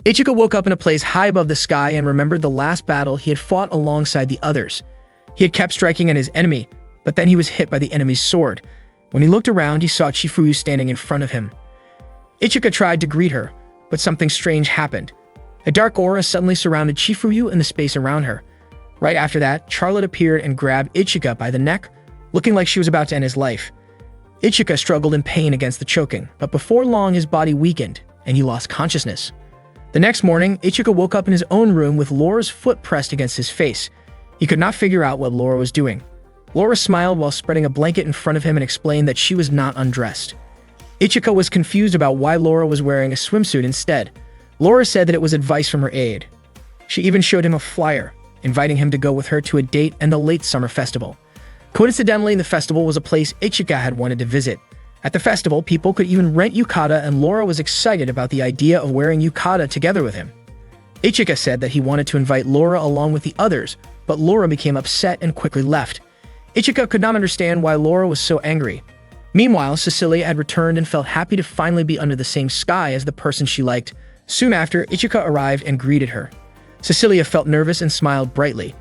Ichika woke up in a place high above the sky and remembered the last battle he had fought alongside the others. He had kept striking at his enemy, but then he was hit by the enemy's sword. When he looked around, he saw Chifuyu standing in front of him. Ichika tried to greet her, but something strange happened. A dark aura suddenly surrounded Chifuyu and the space around her. Right after that, Charlotte appeared and grabbed Ichika by the neck, looking like she was about to end his life. Ichika struggled in pain against the choking, but before long his body weakened, and he lost consciousness. The next morning, Ichika woke up in his own room with Laura's foot pressed against his face. He could not figure out what Laura was doing. Laura smiled while spreading a blanket in front of him and explained that she was not undressed. Ichika was confused about why Laura was wearing a swimsuit instead. Laura said that it was advice from her aide. She even showed him a flyer, inviting him to go with her to a date and the late summer festival. Coincidentally, the festival was a place Ichika had wanted to visit. At the festival, people could even rent yukata, and Laura was excited about the idea of wearing yukata together with him. Ichika said that he wanted to invite Laura along with the others, but Laura became upset and quickly left. Ichika could not understand why Laura was so angry. Meanwhile, Cecilia had returned and felt happy to finally be under the same sky as the person she liked. Soon after, Ichika arrived and greeted her. Cecilia felt nervous and smiled brightly.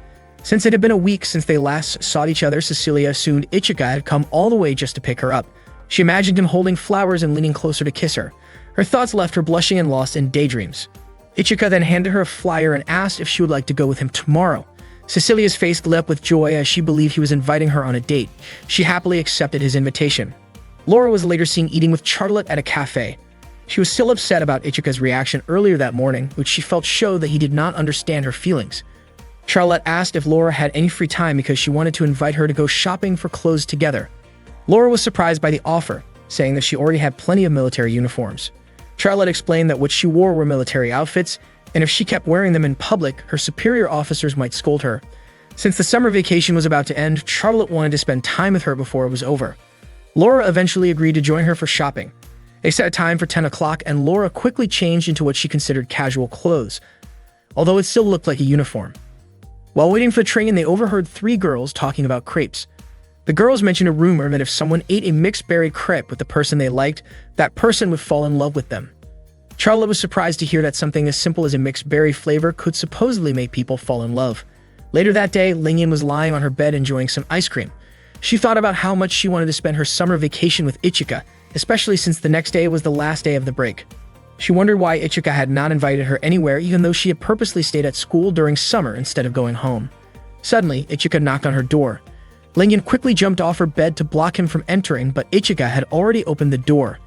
Since it had been a week since they last saw each other, Cecilia assumed Ichika had come all the way just to pick her up. She imagined him holding flowers and leaning closer to kiss her. Her thoughts left her blushing and lost in daydreams. Ichika then handed her a flyer and asked if she would like to go with him tomorrow. Cecilia's face lit up with joy as she believed he was inviting her on a date. She happily accepted his invitation. Laura was later seen eating with Charlotte at a cafe. She was still upset about Ichika's reaction earlier that morning, which she felt showed that he did not understand her feelings. Charlotte asked if Laura had any free time because she wanted to invite her to go shopping for clothes together. Laura was surprised by the offer, saying that she already had plenty of military uniforms. Charlotte explained that what she wore were military outfits, and if she kept wearing them in public, her superior officers might scold her. Since the summer vacation was about to end, Charlotte wanted to spend time with her before it was over. Laura eventually agreed to join her for shopping. They set a time for 10 o'clock, and Laura quickly changed into what she considered casual clothes, although it still looked like a uniform. While waiting for the train, they overheard three girls talking about crepes. The girls mentioned a rumor that if someone ate a mixed berry crepe with the person they liked, that person would fall in love with them. Charlotte was surprised to hear that something as simple as a mixed berry flavor could supposedly make people fall in love. Later that day, Lingyan was lying on her bed enjoying some ice cream. She thought about how much she wanted to spend her summer vacation with Ichika, especially since the next day was the last day of the break. She wondered why Ichika had not invited her anywhere even though she had purposely stayed at school during summer instead of going home. Suddenly, Ichika knocked on her door. Lingyan quickly jumped off her bed to block him from entering, but Ichika had already opened the door.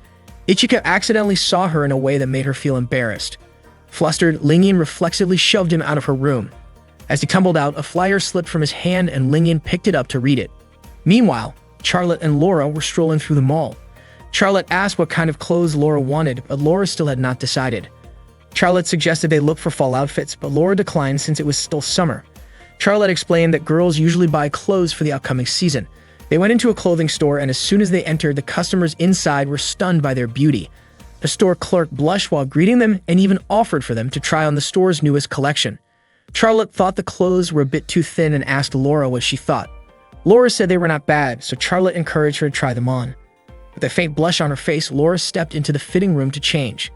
Ichika accidentally saw her in a way that made her feel embarrassed. Flustered, Lingyan reflexively shoved him out of her room. As he tumbled out, a flyer slipped from his hand and Lingyan picked it up to read it. Meanwhile, Charlotte and Laura were strolling through the mall. Charlotte asked what kind of clothes Laura wanted, but Laura still had not decided. Charlotte suggested they look for fall outfits, but Laura declined since it was still summer. Charlotte explained that girls usually buy clothes for the upcoming season. They went into a clothing store, and as soon as they entered, the customers inside were stunned by their beauty. The store clerk blushed while greeting them and even offered for them to try on the store's newest collection. Charlotte thought the clothes were a bit too thin and asked Laura what she thought. Laura said they were not bad, so Charlotte encouraged her to try them on. With a faint blush on her face, Laura stepped into the fitting room to change.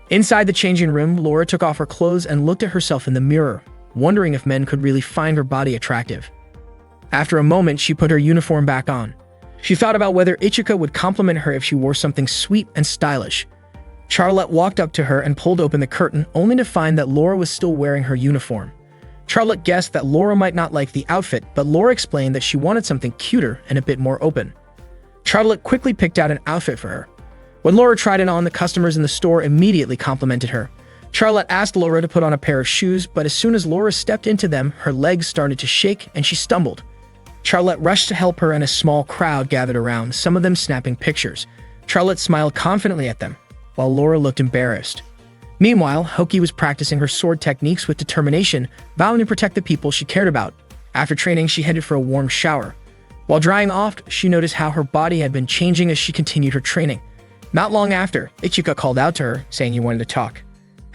Inside the changing room, Laura took off her clothes and looked at herself in the mirror, wondering if men could really find her body attractive. After a moment, she put her uniform back on. She thought about whether Ichika would compliment her if she wore something sweet and stylish. Charlotte walked up to her and pulled open the curtain, only to find that Laura was still wearing her uniform. Charlotte guessed that Laura might not like the outfit, but Laura explained that she wanted something cuter and a bit more open. Charlotte quickly picked out an outfit for her. When Laura tried it on, the customers in the store immediately complimented her. Charlotte asked Laura to put on a pair of shoes, but as soon as Laura stepped into them, her legs started to shake and she stumbled. Charlotte rushed to help her and a small crowd gathered around, some of them snapping pictures. Charlotte smiled confidently at them, while Laura looked embarrassed. Meanwhile, Hoki was practicing her sword techniques with determination, vowing to protect the people she cared about. After training, she headed for a warm shower. While drying off, she noticed how her body had been changing as she continued her training. Not long after, Ichika called out to her, saying he wanted to talk.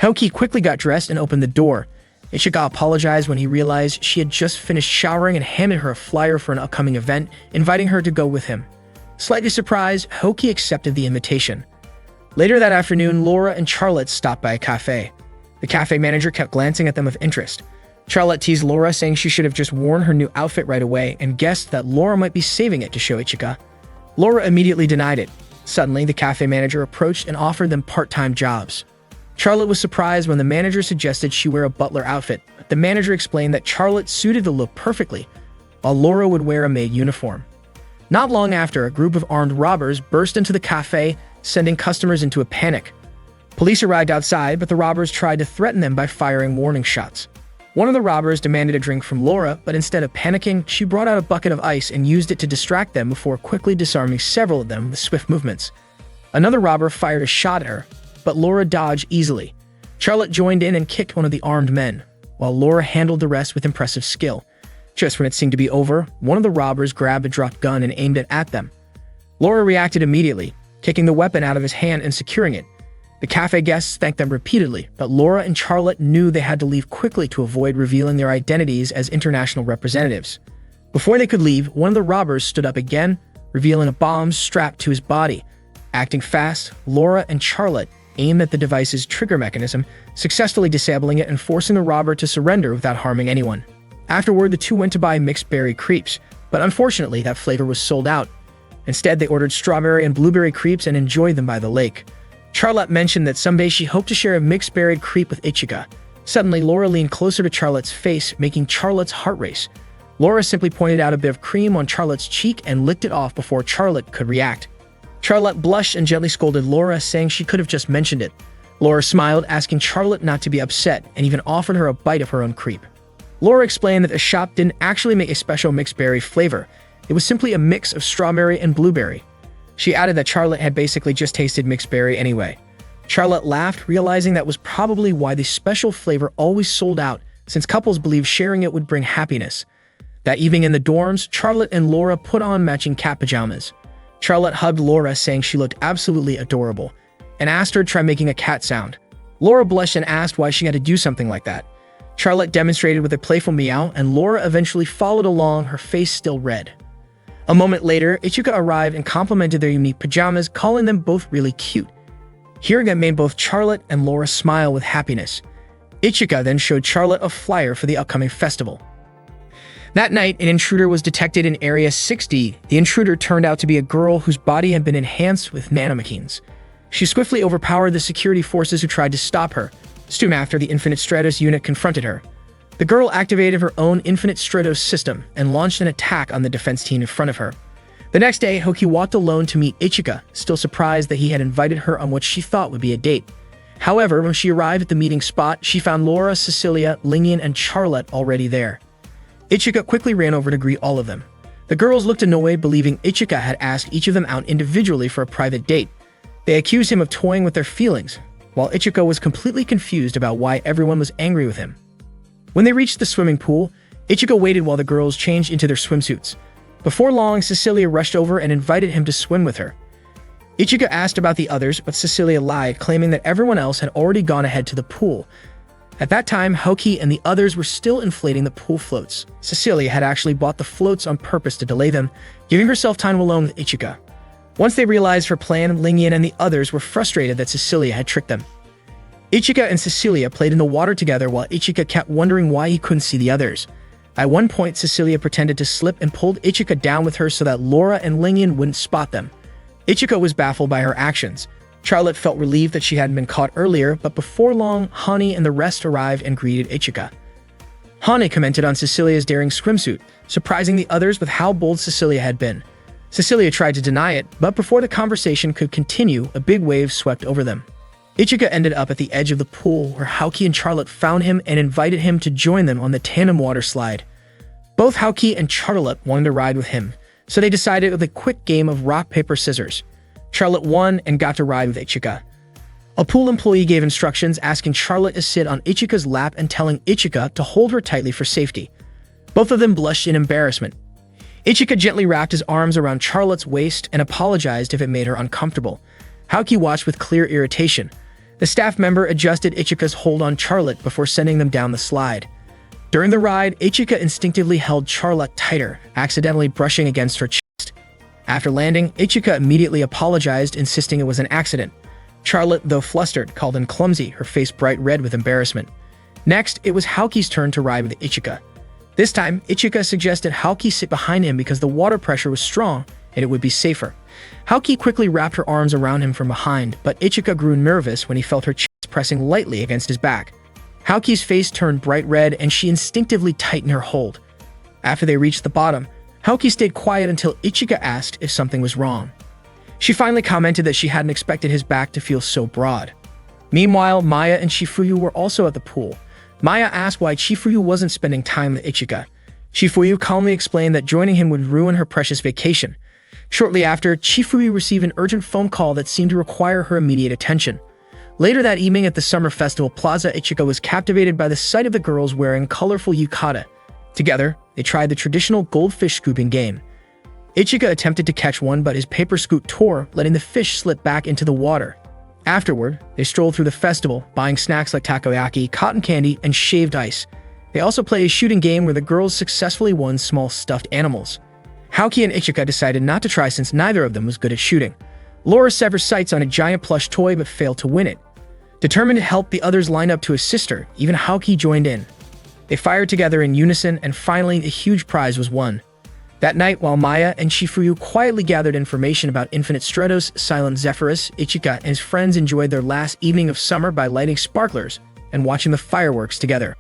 Hoki quickly got dressed and opened the door. Ichika apologized when he realized she had just finished showering and handed her a flyer for an upcoming event, inviting her to go with him. Slightly surprised, Hoki accepted the invitation. Later that afternoon, Laura and Charlotte stopped by a cafe. The cafe manager kept glancing at them with interest. Charlotte teased Laura, saying she should have just worn her new outfit right away and guessed that Laura might be saving it to show Ichika. Laura immediately denied it. Suddenly, the cafe manager approached and offered them part-time jobs. Charlotte was surprised when the manager suggested she wear a butler outfit, but the manager explained that Charlotte suited the look perfectly, while Laura would wear a maid uniform. Not long after, a group of armed robbers burst into the cafe, sending customers into a panic. Police arrived outside, but the robbers tried to threaten them by firing warning shots. One of the robbers demanded a drink from Laura, but instead of panicking, she brought out a bucket of ice and used it to distract them before quickly disarming several of them with swift movements. Another robber fired a shot at her, but Laura dodged easily. Charlotte joined in and kicked one of the armed men, while Laura handled the rest with impressive skill. Just when it seemed to be over, one of the robbers grabbed a dropped gun and aimed it at them. Laura reacted immediately, kicking the weapon out of his hand and securing it. The cafe guests thanked them repeatedly, but Laura and Charlotte knew they had to leave quickly to avoid revealing their identities as international representatives. Before they could leave, one of the robbers stood up again, revealing a bomb strapped to his body. Acting fast, Laura and Charlotte aimed at the device's trigger mechanism, successfully disabling it and forcing the robber to surrender without harming anyone. Afterward, the two went to buy mixed berry crepes, but unfortunately that flavor was sold out. Instead, they ordered strawberry and blueberry crepes and enjoyed them by the lake. Charlotte mentioned that someday she hoped to share a mixed berry crepe with Ichika. Suddenly, Laura leaned closer to Charlotte's face, making Charlotte's heart race. Laura simply pointed out a bit of cream on Charlotte's cheek and licked it off before Charlotte could react. Charlotte blushed and gently scolded Laura, saying she could have just mentioned it. Laura smiled, asking Charlotte not to be upset, and even offered her a bite of her own crepe. Laura explained that the shop didn't actually make a special mixed berry flavor. It was simply a mix of strawberry and blueberry. She added that Charlotte had basically just tasted mixed berry anyway. Charlotte laughed, realizing that was probably why the special flavor always sold out, since couples believed sharing it would bring happiness. That evening in the dorms, Charlotte and Laura put on matching cat pajamas. Charlotte hugged Laura, saying she looked absolutely adorable, and asked her to try making a cat sound. Laura blushed and asked why she had to do something like that. Charlotte demonstrated with a playful meow, and Laura eventually followed along, her face still red. A moment later, Ichika arrived and complimented their unique pajamas, calling them both really cute. Hearing that made both Charlotte and Laura smile with happiness. Ichika then showed Charlotte a flyer for the upcoming festival. That night, an intruder was detected in Area 60. The intruder turned out to be a girl whose body had been enhanced with nanomachines. She swiftly overpowered the security forces who tried to stop her. Soon after, the Infinite Stratos unit confronted her. The girl activated her own Infinite Stratos system and launched an attack on the defense team in front of her. The next day, Hoki walked alone to meet Ichika, still surprised that he had invited her on what she thought would be a date. However, when she arrived at the meeting spot, she found Laura, Cecilia, Lingyan, and Charlotte already there. Ichika quickly ran over to greet all of them. The girls looked annoyed, believing Ichika had asked each of them out individually for a private date. They accused him of toying with their feelings, while Ichika was completely confused about why everyone was angry with him. When they reached the swimming pool, Ichika waited while the girls changed into their swimsuits. Before long, Cecilia rushed over and invited him to swim with her. Ichika asked about the others, but Cecilia lied, claiming that everyone else had already gone ahead to the pool. At that time, Hoki and the others were still inflating the pool floats. Cecilia had actually bought the floats on purpose to delay them, giving herself time alone with Ichika. Once they realized her plan, Lingyan and the others were frustrated that Cecilia had tricked them. Ichika and Cecilia played in the water together while Ichika kept wondering why he couldn't see the others. At one point, Cecilia pretended to slip and pulled Ichika down with her so that Laura and Lingyan wouldn't spot them. Ichika was baffled by her actions. Charlotte felt relieved that she hadn't been caught earlier, but before long, Hani and the rest arrived and greeted Ichika. Hani commented on Cecilia's daring swimsuit, surprising the others with how bold Cecilia had been. Cecilia tried to deny it, but before the conversation could continue, a big wave swept over them. Ichika ended up at the edge of the pool, where Haoki and Charlotte found him and invited him to join them on the tandem water slide. Both Haoki and Charlotte wanted to ride with him, so they decided with a quick game of rock, paper, scissors. Charlotte won and got to ride with Ichika. A pool employee gave instructions, asking Charlotte to sit on Ichika's lap and telling Ichika to hold her tightly for safety. Both of them blushed in embarrassment. Ichika gently wrapped his arms around Charlotte's waist and apologized if it made her uncomfortable. Haoki watched with clear irritation. The staff member adjusted Ichika's hold on Charlotte before sending them down the slide. During the ride, Ichika instinctively held Charlotte tighter, accidentally brushing against her chest. After landing, Ichika immediately apologized, insisting it was an accident. Charlotte, though flustered, called him clumsy, her face bright red with embarrassment. Next, it was Haoki's turn to ride with Ichika. This time, Ichika suggested Haoki sit behind him because the water pressure was strong and it would be safer. Haoki quickly wrapped her arms around him from behind, but Ichika grew nervous when he felt her chest pressing lightly against his back. Haoki's face turned bright red and she instinctively tightened her hold. After they reached the bottom, Haoki stayed quiet until Ichika asked if something was wrong. She finally commented that she hadn't expected his back to feel so broad. Meanwhile, Maya and Shifuyu were also at the pool. Maya asked why Shifuyu wasn't spending time with Ichika. Shifuyu calmly explained that joining him would ruin her precious vacation. Shortly after, Shifuyu received an urgent phone call that seemed to require her immediate attention. Later that evening at the Summer Festival Plaza, Ichika was captivated by the sight of the girls wearing colorful yukata. Together, they tried the traditional goldfish scooping game. Ichika attempted to catch one, but his paper scoop tore, letting the fish slip back into the water. Afterward, they strolled through the festival, buying snacks like takoyaki, cotton candy, and shaved ice. They also played a shooting game where the girls successfully won small stuffed animals. Haoki and Ichika decided not to try since neither of them was good at shooting. Laura severed sights on a giant plush toy but failed to win it. Determined to help the others line up to assist her, even Haoki joined in. They fired together in unison, and finally a huge prize was won. That night, while Maya and Shifuyu quietly gathered information about Infinite Stratos, Silent Zephyrus, Ichika and his friends enjoyed their last evening of summer by lighting sparklers and watching the fireworks together.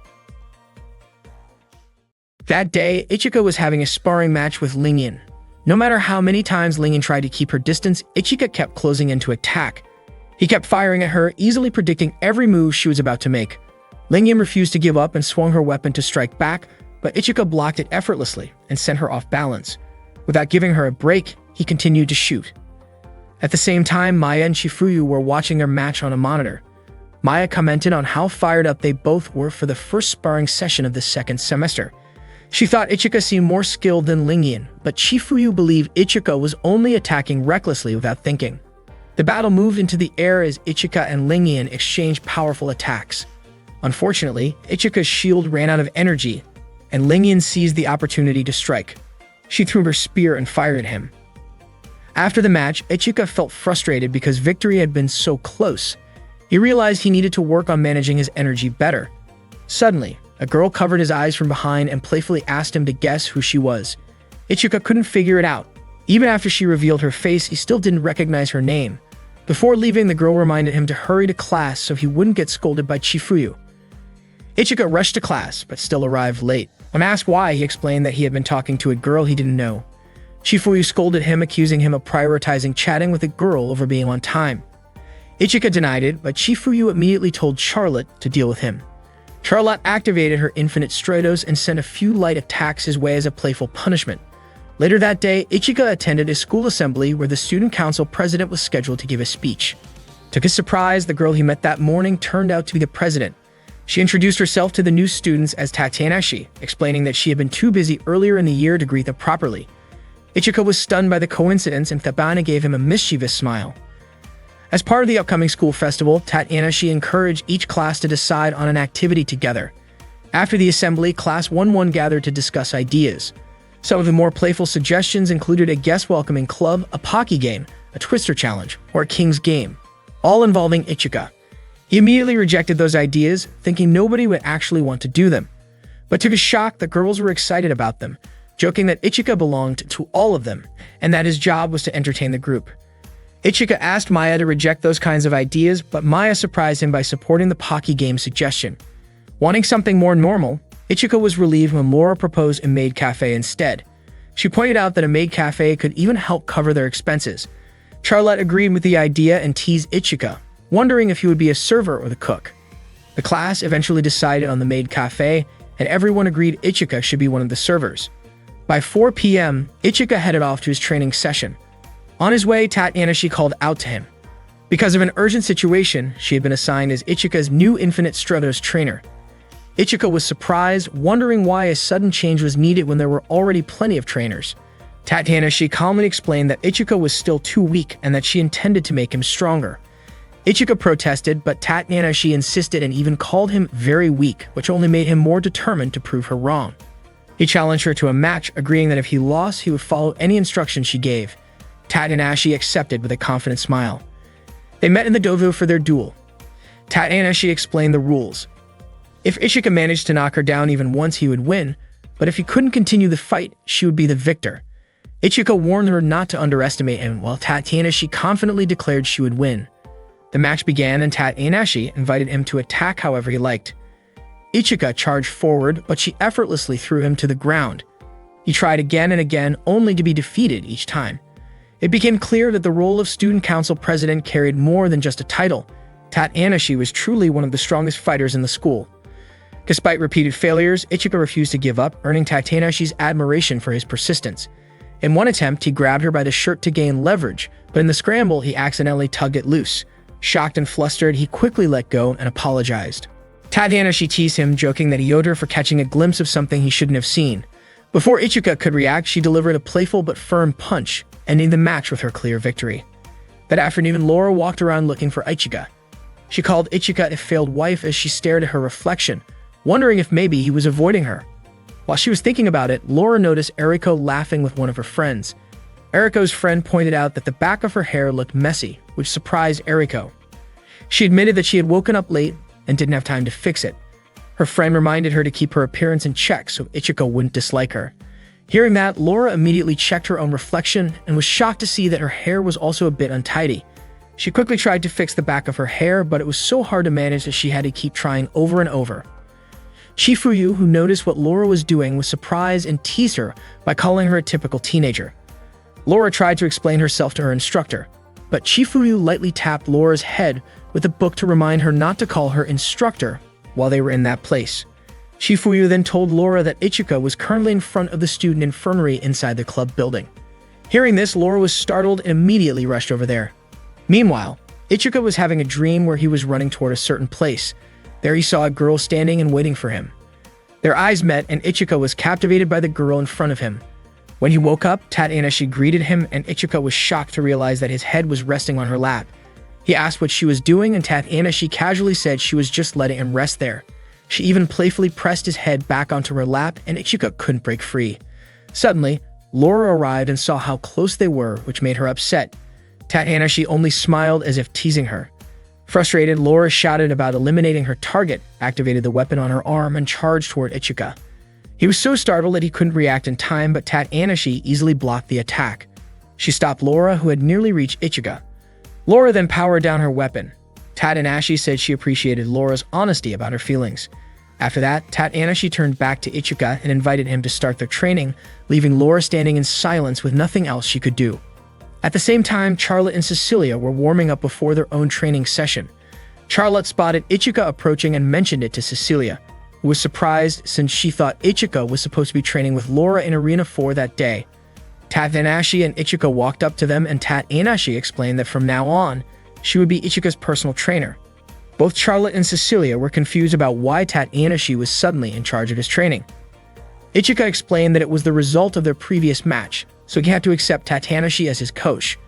That day, Ichika was having a sparring match with Lingyan. No matter how many times Lingyan tried to keep her distance, Ichika kept closing in to attack. He kept firing at her, easily predicting every move she was about to make. Lingyan refused to give up and swung her weapon to strike back, but Ichika blocked it effortlessly and sent her off balance. Without giving her a break, he continued to shoot. At the same time, Maya and Shifuyu were watching their match on a monitor. Maya commented on how fired up they both were for the first sparring session of the second semester. She thought Ichika seemed more skilled than Lingyan, but Shifuyu believed Ichika was only attacking recklessly without thinking. The battle moved into the air as Ichika and Lingyan exchanged powerful attacks. Unfortunately, Ichika's shield ran out of energy, and Lingyan seized the opportunity to strike. She threw her spear and fired at him. After the match, Ichika felt frustrated because victory had been so close. He realized he needed to work on managing his energy better. Suddenly, a girl covered his eyes from behind and playfully asked him to guess who she was. Ichika couldn't figure it out. Even after she revealed her face, he still didn't recognize her name. Before leaving, the girl reminded him to hurry to class so he wouldn't get scolded by Shifuyu. Ichika rushed to class, but still arrived late. When asked why, he explained that he had been talking to a girl he didn't know. Shifuyu scolded him, accusing him of prioritizing chatting with a girl over being on time. Ichika denied it, but Shifuyu immediately told Charlotte to deal with him. Charlotte activated her Infinite Stratos and sent a few light attacks his way as a playful punishment. Later that day, Ichika attended a school assembly where the student council president was scheduled to give a speech. To his surprise, the girl he met that morning turned out to be the president. She introduced herself to the new students as Tatanashi, explaining that she had been too busy earlier in the year to greet them properly. Ichika was stunned by the coincidence, and Thabana gave him a mischievous smile. As part of the upcoming school festival, Tatanashi encouraged each class to decide on an activity together. After the assembly, Class 1-1 gathered to discuss ideas. Some of the more playful suggestions included a guest welcoming club, a Pocky game, a Twister challenge, or a King's game, all involving Ichika. He immediately rejected those ideas, thinking nobody would actually want to do them. But to his shock, the girls were excited about them, joking that Ichika belonged to all of them, and that his job was to entertain the group. Ichika asked Maya to reject those kinds of ideas, but Maya surprised him by supporting the Pocky game suggestion. Wanting something more normal, Ichika was relieved when Laura proposed a maid cafe instead. She pointed out that a maid cafe could even help cover their expenses. Charlotte agreed with the idea and teased Ichika, wondering if he would be a server or the cook. The class eventually decided on the maid cafe, and everyone agreed Ichika should be one of the servers. By 4 p.m., Ichika headed off to his training session. On his way, Tatanashi called out to him. Because of an urgent situation, she had been assigned as Ichika's new Infinite Stratos trainer. Ichika was surprised, wondering why a sudden change was needed when there were already plenty of trainers. Tatanashi calmly explained that Ichika was still too weak and that she intended to make him stronger. Ichika protested, but Tatanashi insisted and even called him very weak, which only made him more determined to prove her wrong. He challenged her to a match, agreeing that if he lost, he would follow any instructions she gave. Tatanashi accepted with a confident smile. They met in the dojo for their duel. Tadashi explained the rules. If Ichika managed to knock her down even once, he would win, but if he couldn't continue the fight, she would be the victor. Ichika warned her not to underestimate him, while Tadashi confidently declared she would win. The match began and Tadashi invited him to attack however he liked. Ichika charged forward, but she effortlessly threw him to the ground. He tried again and again, only to be defeated each time. It became clear that the role of student council president carried more than just a title. Tadashi was truly one of the strongest fighters in the school. Despite repeated failures, Ichika refused to give up, earning Tadashi's admiration for his persistence. In one attempt, he grabbed her by the shirt to gain leverage, but in the scramble, he accidentally tugged it loose. Shocked and flustered, he quickly let go and apologized. Tadashi teased him, joking that he owed her for catching a glimpse of something he shouldn't have seen. Before Ichika could react, she delivered a playful but firm punch, ending the match with her clear victory. That afternoon, Laura walked around looking for Ichika. She called Ichika a failed wife as she stared at her reflection, wondering if maybe he was avoiding her. While she was thinking about it, Laura noticed Eriko laughing with one of her friends. Eriko's friend pointed out that the back of her hair looked messy, which surprised Eriko. She admitted that she had woken up late and didn't have time to fix it. Her friend reminded her to keep her appearance in check so Ichika wouldn't dislike her. Hearing that, Laura immediately checked her own reflection and was shocked to see that her hair was also a bit untidy. She quickly tried to fix the back of her hair, but it was so hard to manage that she had to keep trying over and over. Chifuyu, who noticed what Laura was doing, was surprised and teased her by calling her a typical teenager. Laura tried to explain herself to her instructor, but Chifuyu lightly tapped Laura's head with a book to remind her not to call her instructor while they were in that place. Chifuyu then told Laura that Ichika was currently in front of the student infirmary inside the club building. Hearing this, Laura was startled and immediately rushed over there. Meanwhile, Ichika was having a dream where he was running toward a certain place. There he saw a girl standing and waiting for him. Their eyes met and Ichika was captivated by the girl in front of him. When he woke up, Tadashi greeted him and Ichika was shocked to realize that his head was resting on her lap. He asked what she was doing and Tadashi casually said she was just letting him rest there. She even playfully pressed his head back onto her lap and Ichika couldn't break free. Suddenly, Laura arrived and saw how close they were, which made her upset. Tadashi only smiled as if teasing her. Frustrated, Laura shouted about eliminating her target, activated the weapon on her arm, and charged toward Ichika. He was so startled that he couldn't react in time, but Tadashi easily blocked the attack. She stopped Laura, who had nearly reached Ichika. Laura then powered down her weapon. Tadashi said she appreciated Laura's honesty about her feelings. After that, Tadashi turned back to Ichika and invited him to start their training, leaving Laura standing in silence with nothing else she could do. At the same time, Charlotte and Cecilia were warming up before their own training session. Charlotte spotted Ichika approaching and mentioned it to Cecilia, who was surprised since she thought Ichika was supposed to be training with Laura in Arena 4 that day. Tadashi and Ichika walked up to them and Tadashi explained that from now on, she would be Ichika's personal trainer. Both Charlotte and Cecilia were confused about why Tadashi was suddenly in charge of his training. Ichika explained that it was the result of their previous match, so he had to accept Tadashi as his coach.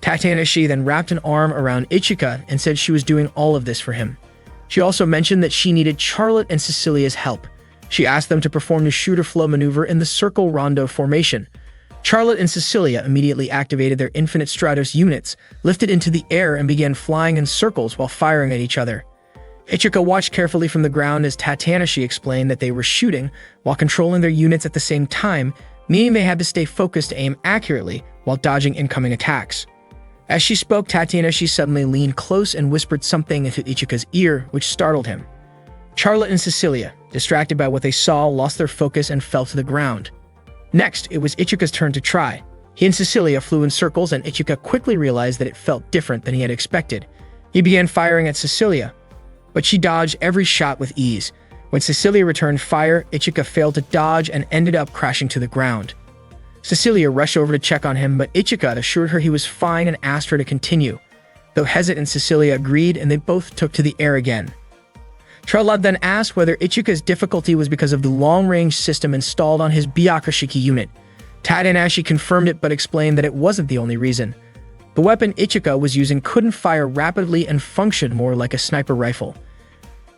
Tadashi then wrapped an arm around Ichika and said she was doing all of this for him. She also mentioned that she needed Charlotte and Cecilia's help. She asked them to perform the shooter flow maneuver in the circle rondo formation. Charlotte and Cecilia immediately activated their Infinite Stratos units, lifted into the air and began flying in circles while firing at each other. Ichika watched carefully from the ground as Tadashi explained that they were shooting while controlling their units at the same time, meaning they had to stay focused to aim accurately while dodging incoming attacks. As she spoke, Tadashi suddenly leaned close and whispered something into Ichika's ear, which startled him. Charlotte and Cecilia, distracted by what they saw, lost their focus and fell to the ground. Next, it was Ichika's turn to try. He and Cecilia flew in circles and Ichika quickly realized that it felt different than he had expected. He began firing at Cecilia, but she dodged every shot with ease. When Cecilia returned fire, Ichika failed to dodge and ended up crashing to the ground. Cecilia rushed over to check on him, but Ichika assured her he was fine and asked her to continue. Though hesitant, Cecilia agreed and they both took to the air again. Charlotte then asked whether Ichika's difficulty was because of the long-range system installed on his Byakushiki unit. Tadashi confirmed it but explained that it wasn't the only reason. The weapon Ichika was using couldn't fire rapidly and functioned more like a sniper rifle.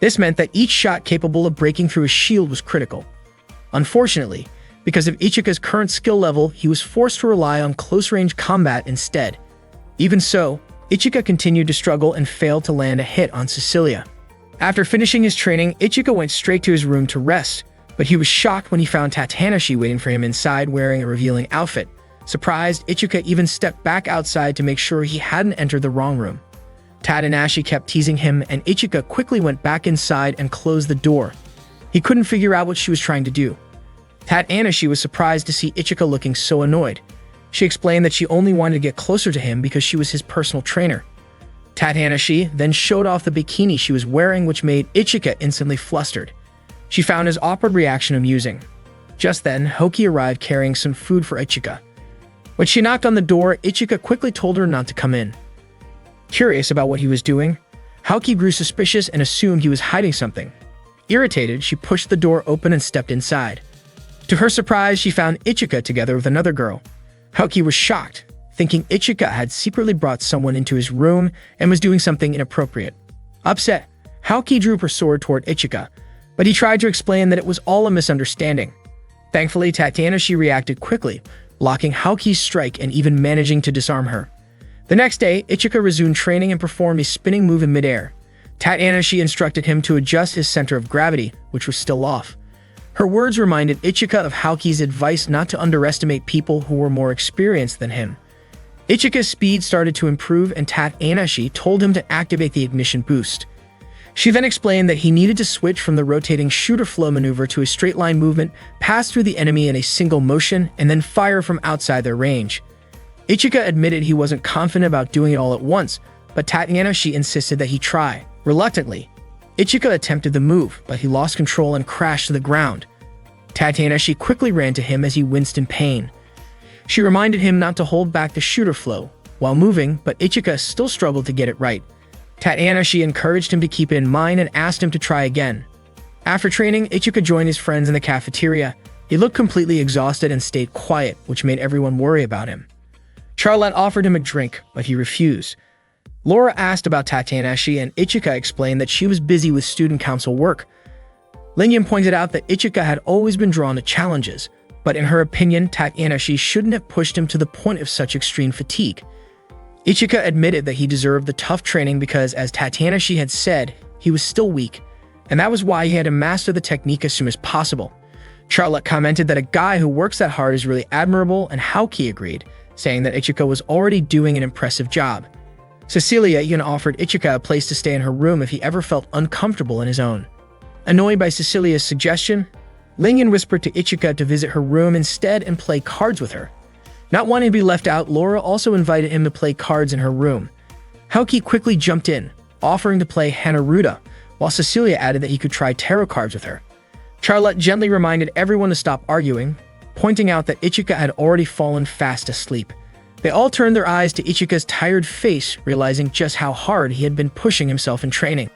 This meant that each shot capable of breaking through a shield was critical. Unfortunately, because of Ichika's current skill level, he was forced to rely on close-range combat instead. Even so, Ichika continued to struggle and failed to land a hit on Cecilia. After finishing his training, Ichika went straight to his room to rest, but he was shocked when he found Tatanashi waiting for him inside wearing a revealing outfit. Surprised, Ichika even stepped back outside to make sure he hadn't entered the wrong room. Tatanashi kept teasing him, and Ichika quickly went back inside and closed the door. He couldn't figure out what she was trying to do. Tatanashi was surprised to see Ichika looking so annoyed. She explained that she only wanted to get closer to him because she was his personal trainer. Tatanashi then showed off the bikini she was wearing, which made Ichika instantly flustered. She found his awkward reaction amusing. Just then, Hoki arrived carrying some food for Ichika. When she knocked on the door, Ichika quickly told her not to come in. Curious about what he was doing, Hoki grew suspicious and assumed he was hiding something. Irritated, she pushed the door open and stepped inside. To her surprise, she found Ichika together with another girl. Hoki was shocked, thinking Ichika had secretly brought someone into his room and was doing something inappropriate. Upset, Hoki drew her sword toward Ichika, but he tried to explain that it was all a misunderstanding. Thankfully, Tatanashi reacted quickly, blocking Hoki's strike and even managing to disarm her. The next day, Ichika resumed training and performed a spinning move in midair. Tatanashi instructed him to adjust his center of gravity, which was still off. Her words reminded Ichika of Hoki's advice not to underestimate people who were more experienced than him. Ichika's speed started to improve, and Tatanashi told him to activate the ignition boost. She then explained that he needed to switch from the rotating shooter flow maneuver to a straight-line movement, pass through the enemy in a single motion, and then fire from outside their range. Ichika admitted he wasn't confident about doing it all at once, but Tatanashi insisted that he try. Reluctantly, Ichika attempted the move, but he lost control and crashed to the ground. Tatanashi quickly ran to him as he winced in pain. She reminded him not to hold back the shooter flow while moving, but Ichika still struggled to get it right. Tatanashi encouraged him to keep it in mind and asked him to try again. After training, Ichika joined his friends in the cafeteria. He looked completely exhausted and stayed quiet, which made everyone worry about him. Charlotte offered him a drink, but he refused. Laura asked about Tatanashi, and Ichika explained that she was busy with student council work. Lingyan pointed out that Ichika had always been drawn to challenges, but in her opinion, Tatanashi shouldn't have pushed him to the point of such extreme fatigue. Ichika admitted that he deserved the tough training because, as Tatanashi had said, he was still weak, and that was why he had to master the technique as soon as possible. Charlotte commented that a guy who works that hard is really admirable, and Hoki agreed, saying that Ichika was already doing an impressive job. Cecilia even offered Ichika a place to stay in her room if he ever felt uncomfortable in his own. Annoyed by Cecilia's suggestion, Lingyan whispered to Ichika to visit her room instead and play cards with her. Not wanting to be left out, Laura also invited him to play cards in her room. Hoki quickly jumped in, offering to play Hanaruda, while Cecilia added that he could try tarot cards with her. Charlotte gently reminded everyone to stop arguing, pointing out that Ichika had already fallen fast asleep. They all turned their eyes to Ichika's tired face, realizing just how hard he had been pushing himself in training.